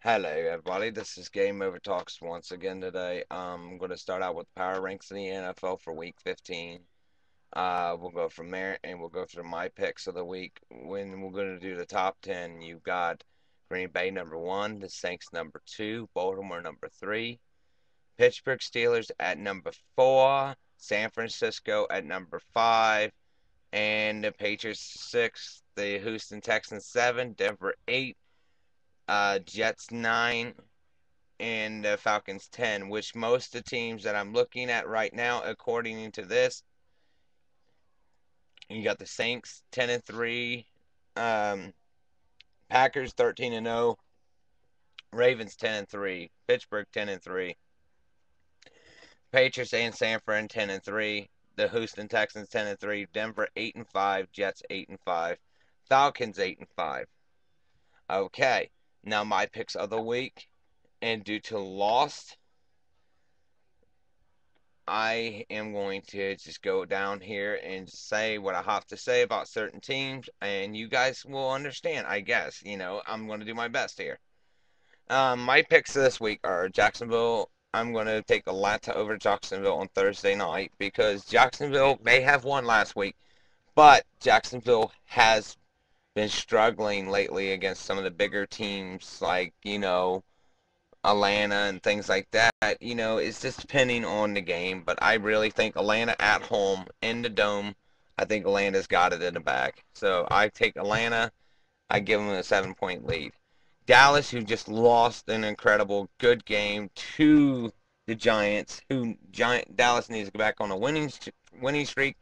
Hello, everybody. This is Game Over Talks once again today. I'm going to start out with power ranks in the NFL for Week 15. We'll go from there, and we'll go through my picks of the week. When we're going to do the top 10, you've got Green Bay number 1, the Saints number 2, Baltimore number 3, Pittsburgh Steelers at number 4, San Francisco at number 5, and the Patriots 6, the Houston Texans 7, Denver 8, Jets 9, and the Falcons 10, which most of the teams that I'm looking at right now, according to this, you got the Saints 10-3, Packers 13-0, Ravens 10-3, Pittsburgh 10-3, Patriots and San Fran 10-3, the Houston Texans 10-3, Denver 8-5, Jets 8-5, Falcons 8-5. Okay, now my picks of the week. And due to lost, I am going to just go down here and say what I have to say about certain teams, and you guys will understand, I guess. I'm going to do my best here. My picks this week are Jacksonville. I'm going to take Atlanta over Jacksonville on Thursday night because Jacksonville, they have won last week, but Jacksonville has been struggling lately against some of the bigger teams like, Atlanta and things like that. It's just depending on the game, but I really think Atlanta at home in the dome, I think Atlanta's got it in the bag. So I take Atlanta. I give them a 7-point lead. Dallas, who just lost an incredible good game to the Giants, Dallas needs to get back on a winning streak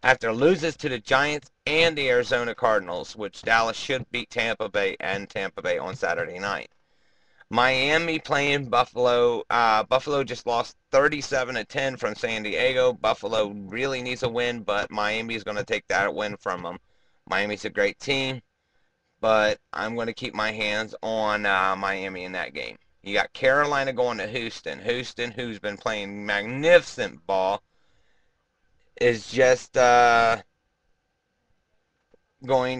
after loses to the Giants and the Arizona Cardinals, which Dallas should beat Tampa Bay on Saturday night. Miami playing Buffalo. Buffalo just lost 37-10 from San Diego. Buffalo really needs a win, but Miami is going to take that win from them. Miami's a great team, but I'm going to keep my hands on Miami in that game. You got Carolina going to Houston. Houston, who's been playing magnificent ball, is just going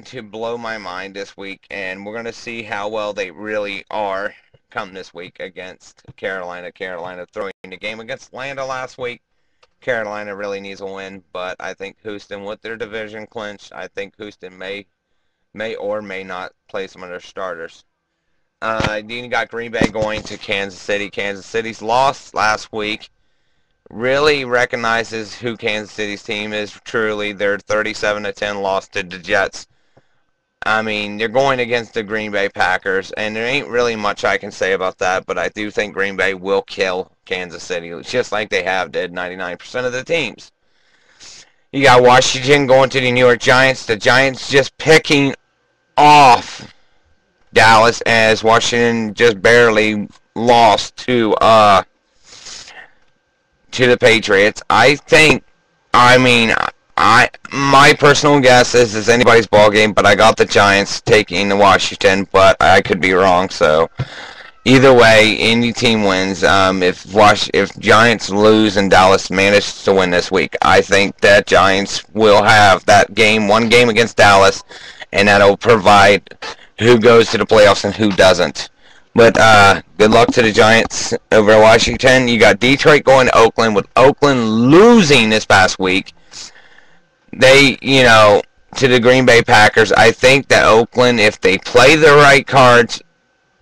to blow my mind this week, and we're going to see how well they really are come this week against Carolina. Carolina throwing the game against Atlanta last week. Carolina really needs a win, but I think Houston, with their division clinch, I think Houston may or may not play some of their starters. Then you got Green Bay going to Kansas City. Kansas City's lost last week really recognizes who Kansas City's team is truly. Their 37-10 loss to the Jets. I mean, they're going against the Green Bay Packers, and there ain't really much I can say about that, but I do think Green Bay will kill Kansas City, just like they have did 99% of the teams. You got Washington going to the New York Giants. The Giants just picking off Dallas as Washington just barely lost to the Patriots. My personal guess is anybody's ball game, but I got the Giants taking the Washington, but I could be wrong. So either way, any team wins. If Giants lose and Dallas manages to win this week, I think that Giants will have that one game against Dallas, and that'll provide who goes to the playoffs and who doesn't. But good luck to the Giants over Washington. You got Detroit going to Oakland, with Oakland losing this past week. They, to the Green Bay Packers. I think that Oakland, if they play the right cards,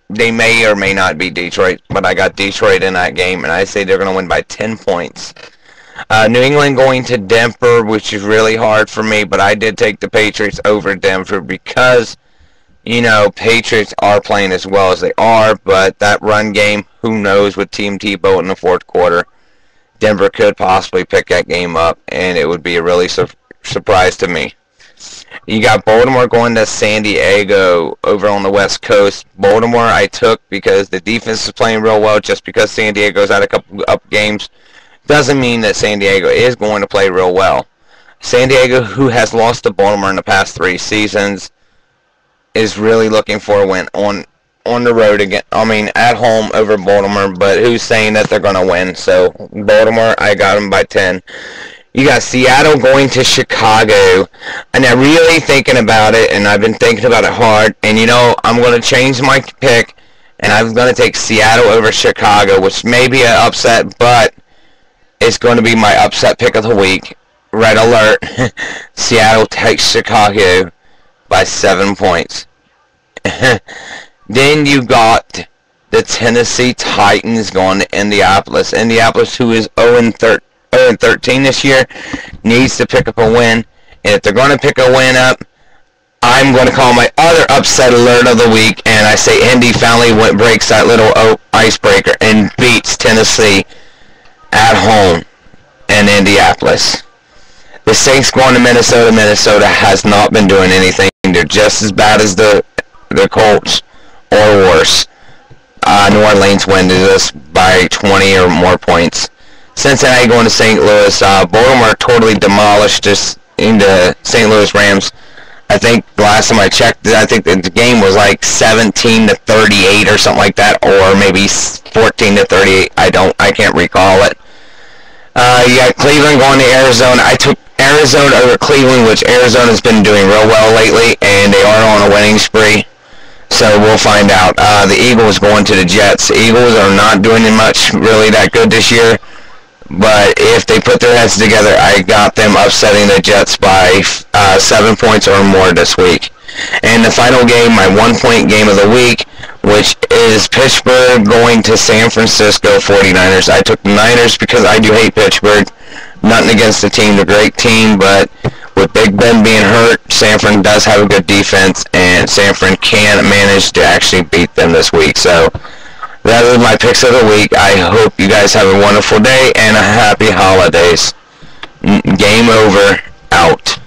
they may or may not beat Detroit. But I got Detroit in that game, and I say they're going to win by 10 points. New England going to Denver, which is really hard for me, but I did take the Patriots over Denver because Patriots are playing as well as they are, but that run game, who knows with Team Tebow in the fourth quarter. Denver could possibly pick that game up, and it would be a really surprise to me. You got Baltimore going to San Diego over on the West Coast. Baltimore I took because the defense is playing real well. Just because San Diego's had a couple up games doesn't mean that San Diego is going to play real well. San Diego, who has lost to Baltimore in the past 3 seasons, is really looking for a win on the road again. At home over Baltimore, but who's saying that they're going to win? So Baltimore, I got them by 10. You got Seattle going to Chicago, and I'm really thinking about it, and I've been thinking about it hard, and I'm going to change my pick, And I'm going to take Seattle over Chicago, which may be an upset, but it's going to be my upset pick of the week. Red alert. Seattle takes Chicago by 7 points. Then you got the Tennessee Titans going to Indianapolis. Indianapolis, who is 0-13 this year, needs to pick up a win. And if they're going to pick a win up, I'm going to call my other upset alert of the week, and I say Indy finally breaks that little icebreaker and beats Tennessee at home in Indianapolis. The Saints going to Minnesota. Minnesota has not been doing anything. They're just as bad as the Colts, or worse. New Orleans wins this by 20 or more points. Cincinnati going to St. Louis. Baltimore totally demolished the St. Louis Rams. I think the last time I checked, I think the game was like 17-38 or something like that, or maybe 14-38. I can't recall it. You got Cleveland going to Arizona. I took Arizona over Cleveland, which Arizona's been doing real well lately, and they are on a winning spree. So we'll find out. The Eagles going to the Jets. The Eagles are not doing much really that good this year. But if they put their heads together, I got them upsetting the Jets by 7 points or more this week. And the final game, my 1-point game of the week, which is Pittsburgh going to San Francisco 49ers. I took the Niners because I do hate Pittsburgh. Nothing against the team, they're a great team, but with Big Ben being hurt, San Fran does have a good defense, and San Fran can manage to actually beat them this week. So that is my picks of the week. I hope you guys have a wonderful day and a happy holidays. Game over. Out.